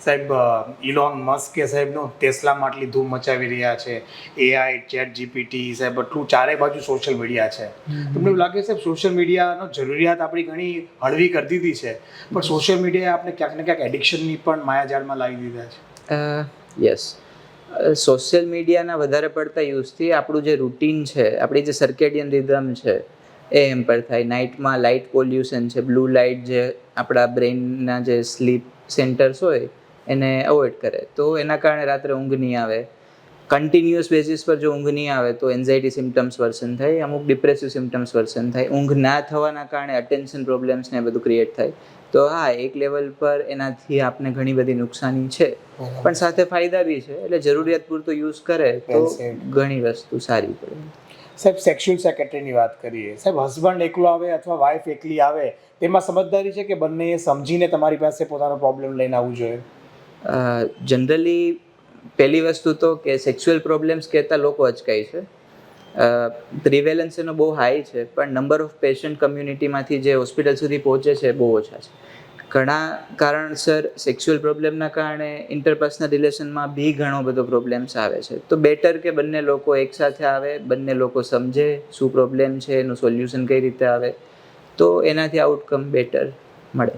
સાહેબ ઇલોન મસ્કે સાહેબનો ટેસ્લામાં આટલી ધૂમ મચાવી રહ્યા છે, એઆઈ, ચેટ જીપીટી, સાહેબ એટલું ચારે બાજુ સોશિયલ મીડિયા છે. તમને એવું લાગે સાહેબ સોશિયલ મીડિયાનો જરૂરિયાત આપણી ઘણી હળવી કરી દીધી છે, પણ સોશિયલ મીડિયાએ આપણે ક્યાંક ને ક્યાંક એડિક્શનની પણ માયાજાળમાં લાવી દીધા છે? યસ, સોશિયલ મીડિયાના વધારે પડતા યુઝથી આપણું જે રૂટીન છે, આપણી જે સર્કેડિયન રિધમ છે એ હેમ્પર થાય. નાઇટમાં લાઇટ પોલ્યુશન છે, બ્લુ લાઇટ જે આપણા બ્રેઇનના જે સ્લીપ સેન્ટર્સ હોય એને અવોઇડ કરે, તો એના કારણે રાત્રે ઊંઘ નહીં આવે. કન્ટિન્યુઅસ બેઝિસ પર જો ઊંઘ નહીં આવે તો એન્ઝાઇટી સિમ્ટમ્સ વર્સન થાય, અમુક ડિપ્રેસિવ સિમ્ટમ્સ વર્સન થાય. ઊંઘ ના થવાના કારણે અટેન્શન પ્રોબ્લેમ્સ ને એ બધું ક્રિએટ થાય. તો હા, એક લેવલ પર એનાથી આપને ઘણી બધી નુકસાની છે, પણ સાથે ફાયદા બી છે. એટલે જરૂરિયાત પૂરતો યુઝ કરે તો ઘણી વસ્તુ સારી પડે. સાહેબ સેક્સ્યુઅલ સેક્રેટરીની વાત કરીએ, સાહેબ હસબન્ડ એકલો આવે અથવા વાઈફ એકલી આવે તેમાં સમજદારી છે કે બંને સમજીને તમારી પાસે પોતાનો પ્રોબ્લેમ લઈને આવવું જોઈએ? જનરલી પહેલી વસ્તુ તો કે સેક્સ્યુઅલ પ્રોબ્લેમ્સ કહેતા લોકો અચકાય છે. પ્રિવેલન્સ એનો બહુ હાઈ છે, પણ નંબર ઓફ પેશન્ટ કમ્યુનિટીમાંથી જે હોસ્પિટલ સુધી પહોંચે છે બહુ ઓછા છે. ઘણા કારણસર સેક્સ્યુઅલ પ્રોબ્લેમના કારણે ઇન્ટરપર્સનલ રિલેશનમાં બી ઘણો બધો પ્રોબ્લેમ્સ આવે છે. તો બેટર કે બંને લોકો એકસાથે આવે, બંને લોકો સમજે શું પ્રોબ્લેમ છે, એનું સોલ્યુશન કઈ રીતે આવે, તો એનાથી આઉટકમ બેટર મળે.